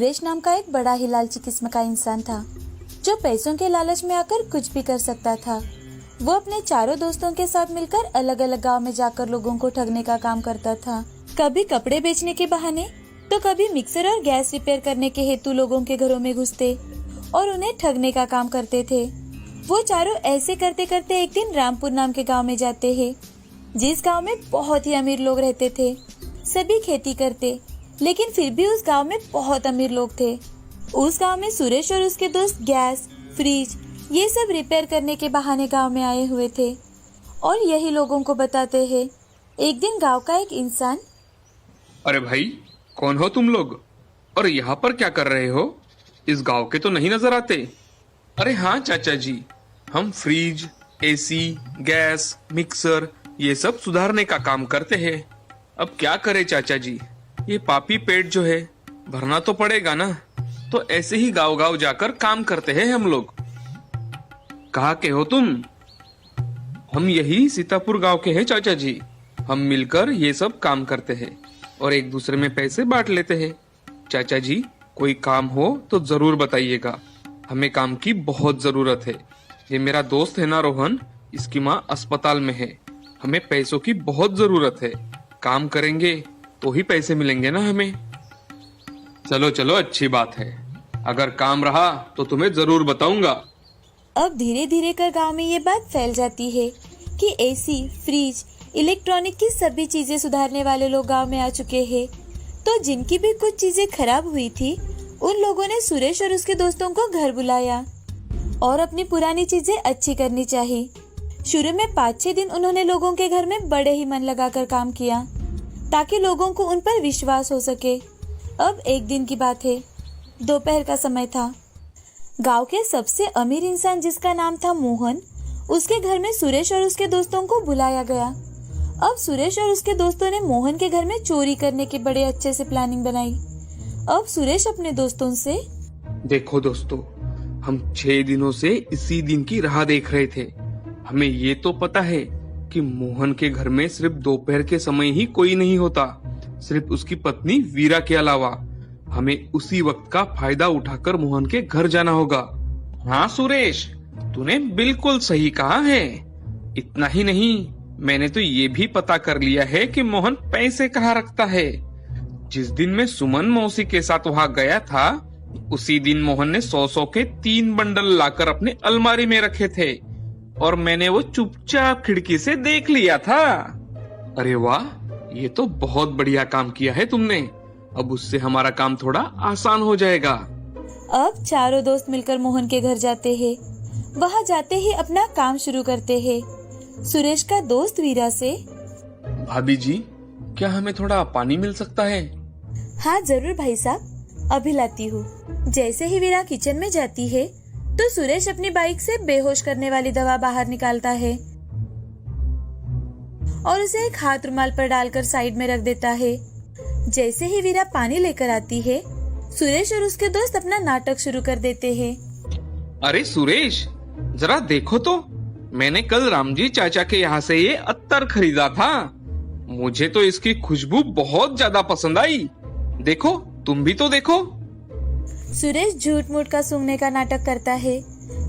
सुरेश नाम का एक बड़ा ही लालची किस्म का इंसान था, जो पैसों के लालच में आकर कुछ भी कर सकता था। वो अपने चारों दोस्तों के साथ मिलकर अलग अलग गांव में जाकर लोगों को ठगने का काम करता था। कभी कपड़े बेचने के बहाने, तो कभी मिक्सर और गैस रिपेयर करने के हेतु लोगों के घरों में घुसते और उन्हें ठगने का काम करते थे। वो चारों ऐसे करते करते एक दिन रामपुर नाम के गाँव में जाते हैं, जिस गाँव में बहुत ही अमीर लोग रहते थे। सभी खेती करते, लेकिन फिर भी उस गांव में बहुत अमीर लोग थे। उस गांव में सुरेश और उसके दोस्त गैस, फ्रिज ये सब रिपेयर करने के बहाने गांव में आए हुए थे और यही लोगों को बताते हैं। एक दिन गांव का एक इंसान, अरे भाई, कौन हो तुम लोग और यहाँ पर क्या कर रहे हो? इस गांव के तो नहीं नजर आते। अरे हाँ चाचा जी, हम फ्रिज, एसी, गैस, मिक्सर ये सब सुधारने का काम करते हैं। अब क्या करें चाचा जी, ये पापी पेट जो है भरना तो पड़ेगा ना। तो ऐसे ही गांव गांव जाकर काम करते हैं हम लोग। कहाँ के हो तुम? हम यही सीतापुर गांव के हैं चाचा जी। हम मिलकर ये सब काम करते हैं और एक दूसरे में पैसे बांट लेते हैं। चाचा जी, कोई काम हो तो जरूर बताइएगा, हमें काम की बहुत जरूरत है। ये मेरा दोस्त है ना रोहन, इसकी माँ अस्पताल में है। हमें पैसों की बहुत जरूरत है। काम करेंगे तो ही पैसे मिलेंगे ना हमें। चलो चलो, अच्छी बात है। अगर काम रहा तो तुम्हें जरूर बताऊंगा। अब धीरे धीरे कर गांव में ये बात फैल जाती है कि एसी, फ्रिज, इलेक्ट्रॉनिक की सभी चीजें सुधारने वाले लोग गांव में आ चुके हैं। तो जिनकी भी कुछ चीजें खराब हुई थी, उन लोगों ने सुरेश और उसके दोस्तों को घर बुलाया और अपनी पुरानी चीजें अच्छी करनी चाहिए। शुरू में 5-6 दिन उन्होंने लोगों के घर में बड़े ही मन लगाकर काम किया, ताकि लोगों को उन पर विश्वास हो सके। अब एक दिन की बात है, दोपहर का समय था। गांव के सबसे अमीर इंसान, जिसका नाम था मोहन, उसके घर में सुरेश और उसके दोस्तों को बुलाया गया। अब सुरेश और उसके दोस्तों ने मोहन के घर में चोरी करने की बड़े अच्छे से प्लानिंग बनाई। अब सुरेश अपने दोस्तों से, देखो दोस्तों, हम 6 दिनों से इसी दिन की राह देख रहे थे। हमें ये तो पता है कि मोहन के घर में सिर्फ दोपहर के समय ही कोई नहीं होता, सिर्फ उसकी पत्नी वीरा के अलावा। हमें उसी वक्त का फायदा उठाकर मोहन के घर जाना होगा। हाँ सुरेश, तूने बिल्कुल सही कहा है। इतना ही नहीं, मैंने तो ये भी पता कर लिया है कि मोहन पैसे कहाँ रखता है। जिस दिन मैं सुमन मौसी के साथ वहाँ गया था, उसी दिन मोहन ने 100 के 3 बंडल लाकर अपने अलमारी में रखे थे और मैंने वो चुपचाप खिड़की से देख लिया था। अरे वाह, ये तो बहुत बढ़िया काम किया है तुमने। अब उससे हमारा काम थोड़ा आसान हो जाएगा। अब चारों दोस्त मिलकर मोहन के घर जाते हैं। वहाँ जाते ही अपना काम शुरू करते हैं। सुरेश का दोस्त वीरा से, भाभी जी, क्या हमें थोड़ा पानी मिल सकता है? हाँ जरूर भाई साहब, अभी लाती हूँ। जैसे ही वीरा किचन में जाती है, तो सुरेश अपनी बाइक से बेहोश करने वाली दवा बाहर निकालता है और उसे एक हाथ रुमाल पर डालकर साइड में रख देता है। जैसे ही वीरा पानी लेकर आती है, सुरेश और उसके दोस्त अपना नाटक शुरू कर देते हैं। अरे सुरेश, जरा देखो तो, मैंने कल रामजी चाचा के यहाँ से ये अत्तर खरीदा था। मुझे तो इसकी खुशबू बहुत ज्यादा पसंद आई। देखो, तुम भी तो देखो। सुरेश झूठ मूठ का सूंघने का नाटक करता है,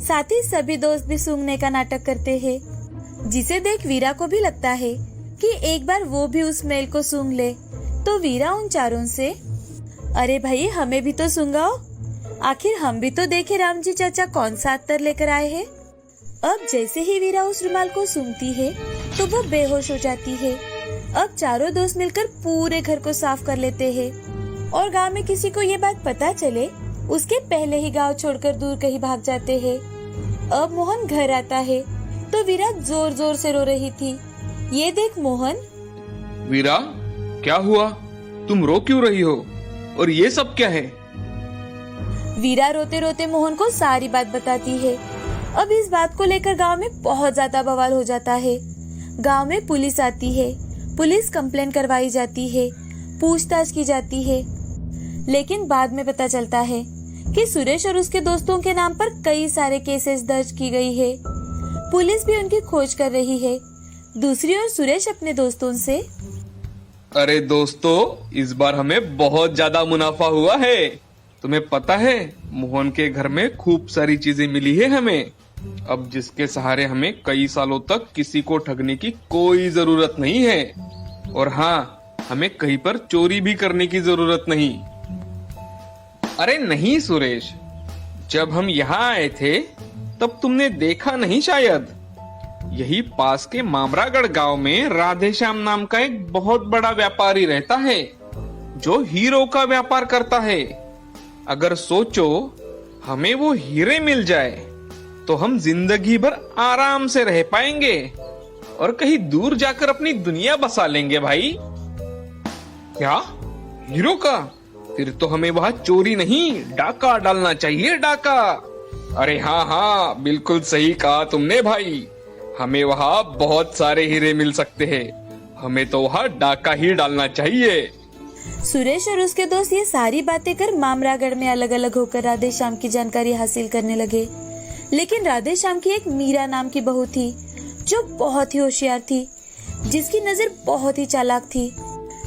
साथ ही सभी दोस्त भी सूंघने का नाटक करते हैं, जिसे देख वीरा को भी लगता है कि एक बार वो भी उस स्मेल को सूंघ ले। तो वीरा उन चारों से, अरे भाई, हमें भी तो सूंघाओ, आखिर हम भी तो देखे रामजी चाचा कौन सा अत्तर लेकर आए हैं। अब जैसे ही वीरा उस रुमाल को सूंघती है, तो वो बेहोश हो जाती है। अब चारों दोस्त मिलकर पूरे घर को साफ कर लेते हैं और गांव में किसी को ये बात पता चले, उसके पहले ही गांव छोड़कर दूर कहीं भाग जाते हैं। अब मोहन घर आता है, तो वीरा जोर जोर से रो रही थी। ये देख मोहन, वीरा, क्या हुआ? तुम रो क्यों रही हो? और ये सब क्या है? वीरा रोते रोते मोहन को सारी बात बताती है। अब इस बात को लेकर गांव में बहुत ज्यादा बवाल हो जाता है। गांव में पुलिस आती है, पुलिस कंप्लेन करवाई जाती है, पूछताछ की जाती है। लेकिन बाद में पता चलता है कि सुरेश और उसके दोस्तों के नाम पर कई सारे केसेस दर्ज की गई है। पुलिस भी उनकी खोज कर रही है। दूसरी ओर सुरेश अपने दोस्तों से, अरे दोस्तों, इस बार हमें बहुत ज्यादा मुनाफा हुआ है। तुम्हें पता है मोहन के घर में खूब सारी चीजें मिली है हमें। अब जिसके सहारे हमें कई सालों तक किसी को ठगने की कोई जरूरत नहीं है। और हाँ, हमें कहीं पर चोरी भी करने की जरूरत नहीं। अरे नहीं सुरेश, जब हम यहाँ आए थे तब तुमने देखा नहीं शायद। यही पास के मामरागढ़ गांव में राधेश्याम नाम का एक बहुत बड़ा व्यापारी रहता है जो हीरो का व्यापार करता है। अगर सोचो हमें वो हीरे मिल जाए तो हम जिंदगी भर आराम से रह पाएंगे और कहीं दूर जाकर अपनी दुनिया बसा लेंगे भाई। क्या? हीरो का? फिर तो हमें वहाँ चोरी नहीं, डाका डालना चाहिए, डाका। अरे हाँ हाँ, बिल्कुल सही कहा तुमने भाई। हमें वहाँ बहुत सारे हीरे मिल सकते हैं। हमें तो वहाँ डाका ही डालना चाहिए। सुरेश और उसके दोस्त ये सारी बातें कर मामरागढ़ में अलग अलग होकर राधेश्याम की जानकारी हासिल करने लगे। लेकिन राधेश्याम की एक मीरा नाम की बहू थी जो बहुत ही होशियार थी, जिसकी नजर बहुत ही चालाक थी,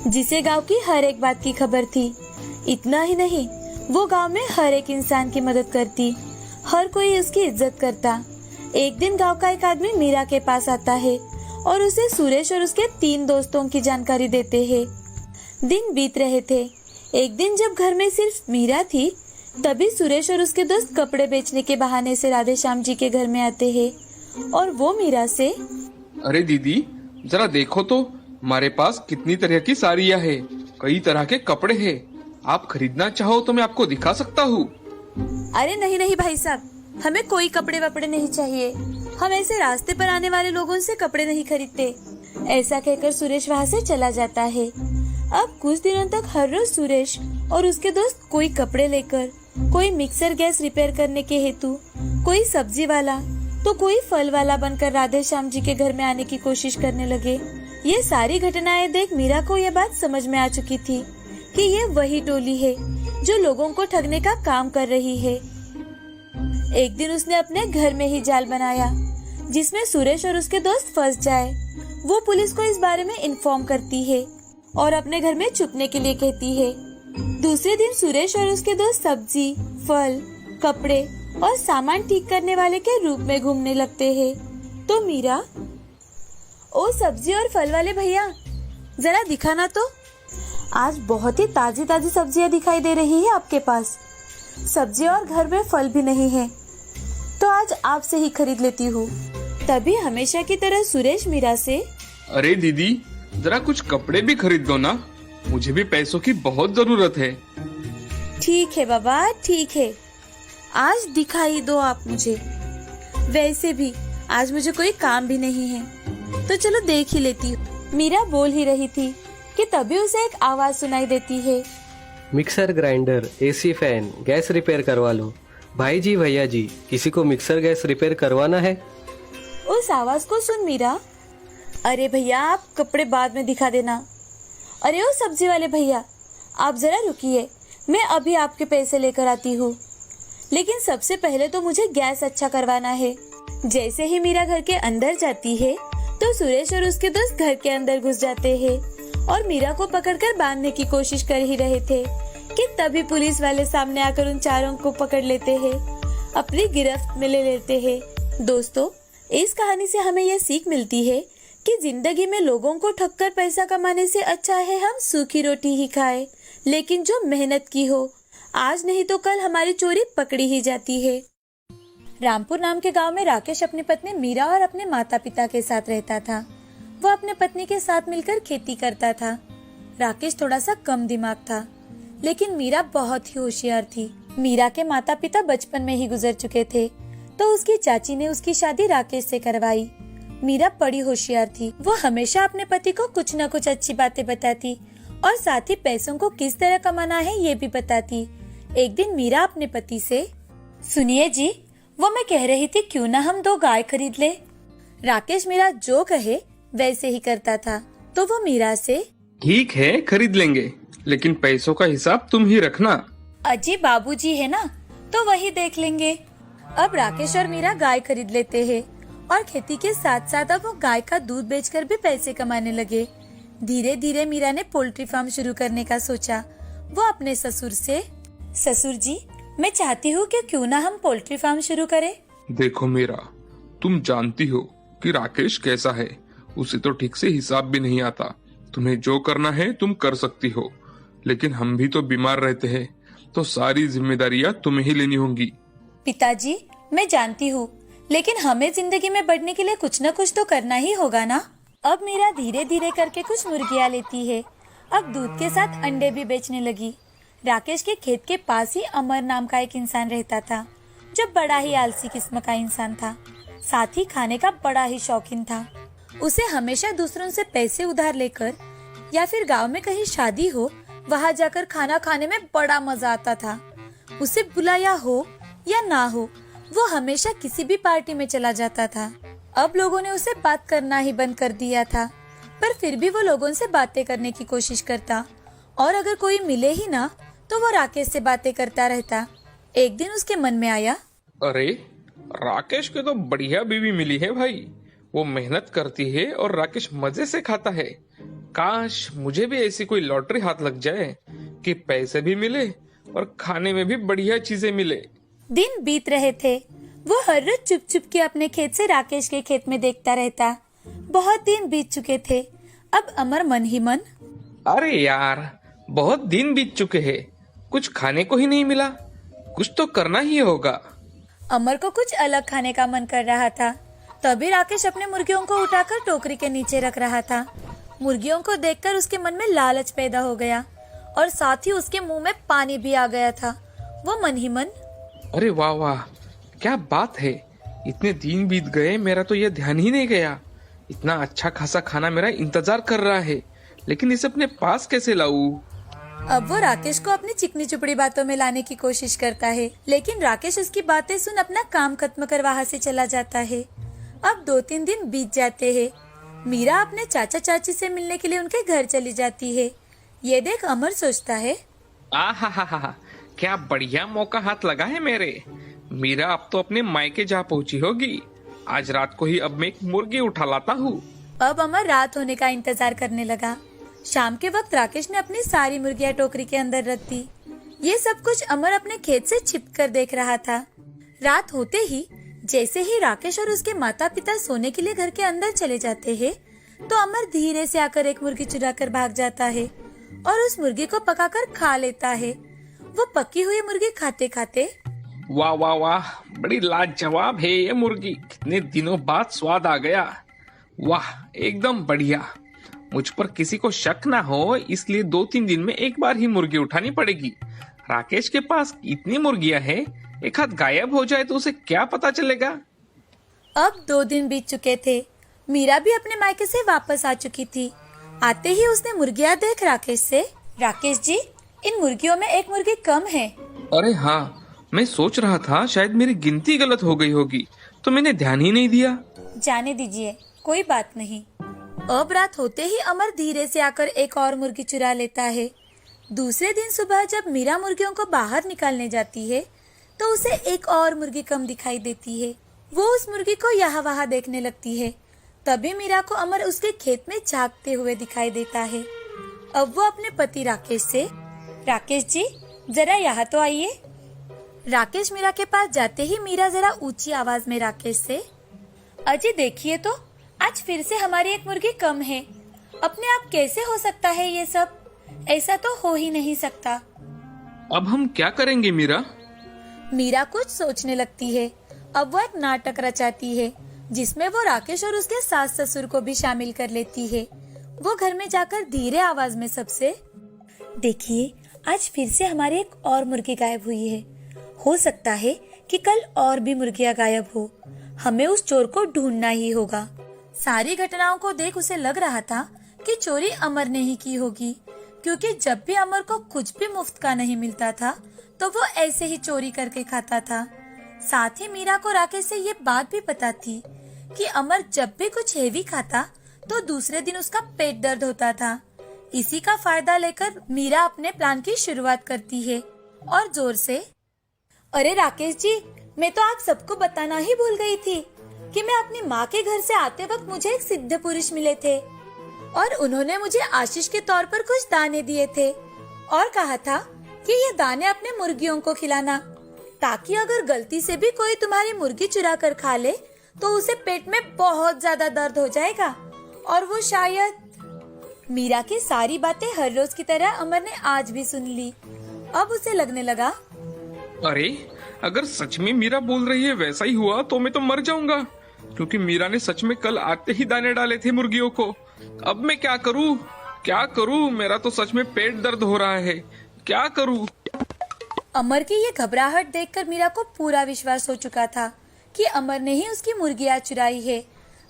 जिसे गांव की हर एक बात की खबर थी। इतना ही नहीं, वो गांव में हर एक इंसान की मदद करती, हर कोई उसकी इज्जत करता। एक दिन गांव का एक आदमी मीरा के पास आता है और उसे सुरेश और उसके 3 दोस्तों की जानकारी देते हैं। दिन बीत रहे थे। एक दिन जब घर में सिर्फ मीरा थी, तभी सुरेश और उसके दोस्त कपड़े बेचने के बहाने से राधेश्याम जी के घर में आते हैं और वो मीरा से, अरे दीदी, जरा देखो तो हमारे पास कितनी तरह की साड़ियाँ है, कई तरह के कपड़े हैं। आप खरीदना चाहो तो मैं आपको दिखा सकता हूँ। अरे नहीं नहीं भाई साहब, हमें कोई कपड़े वपड़े नहीं चाहिए। हम ऐसे रास्ते पर आने वाले लोगों से कपड़े नहीं खरीदते। ऐसा कहकर सुरेश वहाँ से चला जाता है। अब कुछ दिनों तक हर रोज सुरेश और उसके दोस्त कोई कपड़े लेकर, कोई मिक्सर गैस रिपेयर करने के हेतु, कोई सब्जी वाला तो कोई फल वाला बनकर राधेश्याम जी के घर में आने की कोशिश करने लगे। ये सारी घटनाएं देख मीरा को यह बात समझ में आ चुकी थी कि ये वही टोली है जो लोगों को ठगने का काम कर रही है। एक दिन उसने अपने घर में ही जाल बनाया जिसमें सुरेश और उसके दोस्त फंस जाए। वो पुलिस को इस बारे में इन्फॉर्म करती है और अपने घर में छुपने के लिए कहती है। दूसरे दिन सुरेश और उसके दोस्त सब्जी, फल, कपड़े और सामान ठीक करने वाले के रूप में घूमने लगते हैं। तो मीरा, ओ सब्जी और फल वाले भैया, जरा दिखाना तो। आज बहुत ही ताजी ताजी सब्जियां दिखाई दे रही है आपके पास। सब्जी और घर में फल भी नहीं है, तो आज आपसे ही खरीद लेती हूँ। तभी हमेशा की तरह सुरेश मीरा से, अरे दीदी, जरा कुछ कपड़े भी खरीद दो ना, मुझे भी पैसों की बहुत जरूरत है। ठीक है बाबा, ठीक है, आज दिखाई दो आप मुझे। वैसे भी आज मुझे कोई काम भी नहीं है, तो चलो देख ही लेती हूँ। मीरा बोल ही रही थी कि तभी उसे एक आवाज सुनाई देती है। Mixer grinder, AC fan, gas repair करवा लो। भाई जी, भैया जी, किसी को मिक्सर गैस रिपेयर करवाना है? उस आवाज को सुन मीरा, अरे भैया आप कपड़े बाद में दिखा देना। अरे ओ सब्जी वाले भैया, आप जरा रुकिए, मैं अभी आपके पैसे लेकर आती हूँ। लेकिन सबसे पहले तो मुझे गैस अच्छा करवाना है। जैसे ही मीरा घर के अंदर जाती है तो सुरेश और उसके दोस्त घर के अंदर घुस जाते हैं और मीरा को पकड़कर बांधने की कोशिश कर ही रहे थे कि तभी पुलिस वाले सामने आकर उन चारों को पकड़ लेते हैं, अपनी गिरफ्त में ले लेते हैं। दोस्तों, इस कहानी से हमें यह सीख मिलती है कि जिंदगी में लोगों को ठगकर पैसा कमाने से अच्छा है हम सूखी रोटी ही खाएं, लेकिन जो मेहनत की हो, आज नहीं तो कल हमारी चोरी पकड़ी ही जाती है। रामपुर नाम के गांव में राकेश अपनी पत्नी मीरा और अपने माता पिता के साथ रहता था। वो अपने पत्नी के साथ मिलकर खेती करता था। राकेश थोड़ा सा कम दिमाग था, लेकिन मीरा बहुत ही होशियार थी। मीरा के माता पिता बचपन में ही गुजर चुके थे, तो उसकी चाची ने उसकी शादी राकेश से करवाई। मीरा बड़ी होशियार थी। वो हमेशा अपने पति को कुछ न कुछ अच्छी बातें बताती और साथ ही पैसों को किस तरह कमाना है ये भी बताती। एक दिन मीरा अपने पति से, सुनिए जी, वो मैं कह रही थी क्यों ना हम 2 गाय खरीद ले। राकेश मीरा जो कहे वैसे ही करता था, तो वो मीरा से, ठीक है, खरीद लेंगे, लेकिन पैसों का हिसाब तुम ही रखना। अजी बाबूजी है ना, तो वही देख लेंगे। अब राकेश और मीरा गाय खरीद लेते हैं और खेती के साथ साथ अब वो गाय का दूध बेचकर भी पैसे कमाने लगे। धीरे धीरे मीरा ने पोल्ट्री फार्म शुरू करने का सोचा। वो अपने ससुर से, ससुर जी, मैं चाहती हूँ कि क्यों ना हम पोल्ट्री फार्म शुरू करें। देखो मीरा, तुम जानती हो कि राकेश कैसा है। उसे तो ठीक से हिसाब भी नहीं आता। तुम्हें जो करना है तुम कर सकती हो, लेकिन हम भी तो बीमार रहते हैं, तो सारी जिम्मेदारियां तुम्हें ही लेनी होंगी। पिताजी, मैं जानती हूँ, लेकिन हमें जिंदगी में बढ़ने के लिए कुछ न कुछ तो करना ही होगा ना। अब मीरा धीरे धीरे करके कुछ मुर्गियाँ लेती है। अब दूध के साथ अंडे भी बेचने लगी। राकेश के खेत के पास ही अमर नाम का एक इंसान रहता था, जो बड़ा ही आलसी किस्म का इंसान था। साथ ही खाने का बड़ा ही शौकीन था। उसे हमेशा दूसरों से पैसे उधार लेकर या फिर गांव में कहीं शादी हो, वहां जाकर खाना खाने में बड़ा मजा आता था। उसे बुलाया हो या ना हो, वो हमेशा किसी भी पार्टी में चला जाता था। अब लोगों ने उसे बात करना ही बंद कर दिया था, पर फिर भी वो लोगों से बातें करने की कोशिश करता, और अगर कोई मिले ही ना तो वो राकेश से बातें करता रहता। एक दिन उसके मन में आया, अरे, राकेश को तो बढ़िया बीवी मिली है भाई। वो मेहनत करती है और राकेश मजे से खाता है। काश मुझे भी ऐसी कोई लॉटरी हाथ लग जाए कि पैसे भी मिले और खाने में भी बढ़िया चीजें मिले। दिन बीत रहे थे। वो हर रोज चुप चुप के अपने खेत से राकेश के खेत में देखता रहता। बहुत दिन बीत चुके थे। अब अमर मन ही मन, अरे यार, बहुत दिन बीत चुके हैं, कुछ खाने को ही नहीं मिला। कुछ तो करना ही होगा। अमर को कुछ अलग खाने का मन कर रहा था। तभी राकेश अपने मुर्गियों को उठाकर टोकरी के नीचे रख रहा था। मुर्गियों को देखकर उसके मन में लालच पैदा हो गया और साथ ही उसके मुंह में पानी भी आ गया था। वो मन ही मन, अरे वाह वाह, क्या बात है। इतने दिन बीत गए, मेरा तो यह ध्यान ही नहीं गया। इतना अच्छा खासा खाना मेरा इंतजार कर रहा है, लेकिन इसे अपने पास कैसे लाऊं? अब वो राकेश को अपनी चिकनी चुपड़ी बातों में लाने की कोशिश करता है, लेकिन राकेश उसकी बातें सुन अपना काम खत्म कर वहाँ से चला जाता है। अब 2-3 दिन बीत जाते हैं। मीरा अपने चाचा चाची से मिलने के लिए उनके घर चली जाती है। ये देख अमर सोचता है, आहा, क्या बढ़िया मौका हाथ लगा है मेरे। मीरा अब तो अपने मायके जा पहुंची होगी। आज रात को ही अब मैं एक मुर्गी उठा लाता हूँ। अब अमर रात होने का इंतजार करने लगा। शाम के वक्त राकेश ने अपनी सारी मुर्गियां टोकरी के अंदर रख दी। ये सब कुछ अमर अपने खेत से छिपकर देख रहा था। रात होते ही जैसे ही राकेश और उसके माता पिता सोने के लिए घर के अंदर चले जाते हैं, तो अमर धीरे से आकर एक मुर्गी चुरा कर भाग जाता है और उस मुर्गी को पकाकर खा लेता है। वो पकी हुई मुर्गी खाते खाते, वाह वाह वाह, बड़ी लाजवाब है ये मुर्गी। कितने दिनों बाद स्वाद आ गया। वाह, एकदम बढ़िया। मुझ पर किसी को शक ना हो, इसलिए 2-3 दिन में एक बार ही मुर्गी उठानी पड़ेगी। राकेश के पास इतनी मुर्गियां हैं, एक हाथ गायब हो जाए तो उसे क्या पता चलेगा। अब 2 दिन बीत चुके थे। मीरा भी अपने मायके से वापस आ चुकी थी। आते ही उसने मुर्गियां देख राकेश से, राकेश जी, इन मुर्गियों में एक मुर्गी कम है। अरे हाँ, मैं सोच रहा था शायद मेरी गिनती गलत हो गई होगी, तो मैंने ध्यान ही नहीं दिया। जाने दीजिए, कोई बात नहीं। अब रात होते ही अमर धीरे से आकर एक और मुर्गी चुरा लेता है। दूसरे दिन सुबह जब मीरा मुर्गियों को बाहर निकालने जाती है, तो उसे एक और मुर्गी कम दिखाई देती है। वो उस मुर्गी को यहाँ वहाँ देखने लगती है। तभी मीरा को अमर उसके खेत में झांकते हुए दिखाई देता है। अब वो अपने पति राकेश से, राकेश जी, जरा यहाँ तो आइए। राकेश मीरा के पास जाते ही मीरा जरा ऊंची आवाज में राकेश से, अजी देखिए तो, आज फिर से हमारी एक मुर्गी कम है। अपने आप कैसे हो सकता है ये सब? ऐसा तो हो ही नहीं सकता। अब हम क्या करेंगे मीरा? मीरा कुछ सोचने लगती है। अब वो एक नाटक रचाती है, जिसमें वो राकेश और उसके सास ससुर को भी शामिल कर लेती है। वो घर में जाकर धीरे आवाज में सबसे, देखिए, आज फिर से हमारी एक और मुर्गी गायब हुई है। हो सकता है कि कल और भी मुर्गियां गायब हो। हमें उस चोर को ढूंढना ही होगा। सारी घटनाओं को देख उसे लग रहा था कि चोरी अमर ने ही की होगी, क्योंकि जब भी अमर को कुछ भी मुफ्त का नहीं मिलता था, तो वो ऐसे ही चोरी करके खाता था। साथ ही मीरा को राकेश से ये बात भी पता थी कि अमर जब भी कुछ हेवी खाता, तो दूसरे दिन उसका पेट दर्द होता था। इसी का फायदा लेकर मीरा अपने प्लान की शुरुआत करती है और जोर से, अरे राकेश जी, मैं तो आप सबको बताना ही भूल गई थी कि मैं अपनी माँ के घर से आते वक्त मुझे एक सिद्ध पुरुष मिले थे और उन्होंने मुझे आशीष के तौर पर कुछ दाने दिए थे और कहा था कि ये दाने अपने मुर्गियों को खिलाना, ताकि अगर गलती से भी कोई तुम्हारी मुर्गी चुरा कर खा ले तो उसे पेट में बहुत ज्यादा दर्द हो जाएगा और वो शायद। मीरा की सारी बातें हर रोज की तरह अमर ने आज भी सुन ली। अब उसे लगने लगा, अरे अगर सच में मीरा बोल रही है वैसा ही हुआ तो मैं तो मर जाऊंगा, क्योंकि मीरा ने सच में कल आते ही दाने डाले थे मुर्गियों को। अब मैं क्या करूं, क्या करूं? मेरा तो सच में पेट दर्द हो रहा है, क्या करूं? अमर की ये घबराहट देखकर मीरा को पूरा विश्वास हो चुका था कि अमर ने ही उसकी मुर्गियां चुराई है।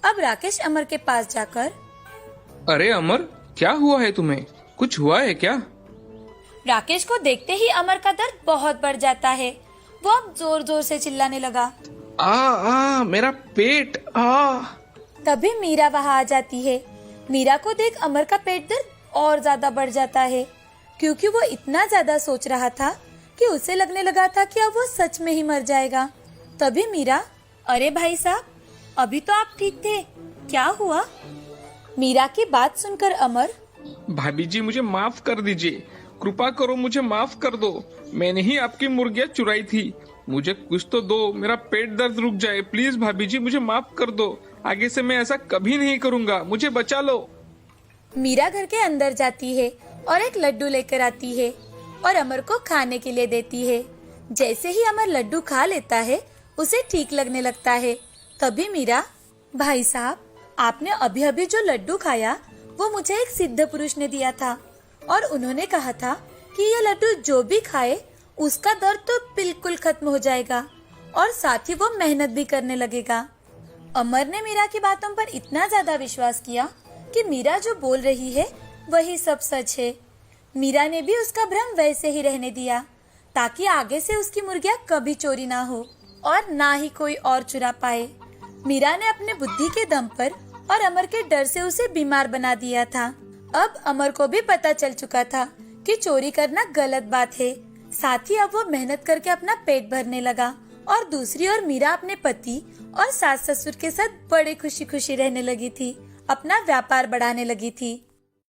अब राकेश अमर के पास जाकर, अरे अमर, क्या हुआ है तुम्हें? कुछ हुआ है क्या? राकेश को देखते ही अमर का दर्द बहुत बढ़ जाता है। वो अब जोर जोर से चिल्लाने लगा। मेरा पेट तभी मीरा वहाँ आ जाती है। मीरा को देख अमर का पेट दर्द और ज्यादा बढ़ जाता है, क्योंकि वो इतना ज्यादा सोच रहा था कि उसे लगने लगा था कि अब वो सच में ही मर जाएगा। तभी मीरा, अरे भाई साहब, अभी तो आप ठीक थे, क्या हुआ? मीरा की बात सुनकर अमर, भाभी जी मुझे माफ कर दीजिए, कृपा करो मुझे माफ कर दो। मैंने ही आपकी मुर्गियां चुराई थी, मुझे कुछ तो दो, मेरा पेट दर्द रुक जाए। प्लीज भाभी जी मुझे माफ कर दो, आगे से मैं ऐसा कभी नहीं करूंगा, मुझे बचा लो। मीरा घर के अंदर जाती है और एक लड्डू लेकर आती है और अमर को खाने के लिए देती है। जैसे ही अमर लड्डू खा लेता है उसे ठीक लगने लगता है। तभी मीरा, भाई साहब, आपने अभी अभी जो लड्डू खाया वो मुझे एक सिद्ध पुरुष ने दिया था और उन्होंने कहा था कि ये लड्डू जो भी खाए उसका दर्द तो बिल्कुल खत्म हो जाएगा और साथ ही वो मेहनत भी करने लगेगा। अमर ने मीरा की बातों पर इतना ज्यादा विश्वास किया कि मीरा जो बोल रही है वही सब सच है। मीरा ने भी उसका भ्रम वैसे ही रहने दिया, ताकि आगे से उसकी मुर्गियां कभी चोरी ना हो और ना ही कोई और चुरा पाए। मीरा ने अपने बुद्धि के दम पर और अमर के डर से उसे बीमार बना दिया था। अब अमर को भी पता चल चुका था कि चोरी करना गलत बात है। साथ ही अब वो मेहनत करके अपना पेट भरने लगा और दूसरी ओर मीरा अपने पति और सास ससुर के साथ बड़े खुशी खुशी रहने लगी थी, अपना व्यापार बढ़ाने लगी थी।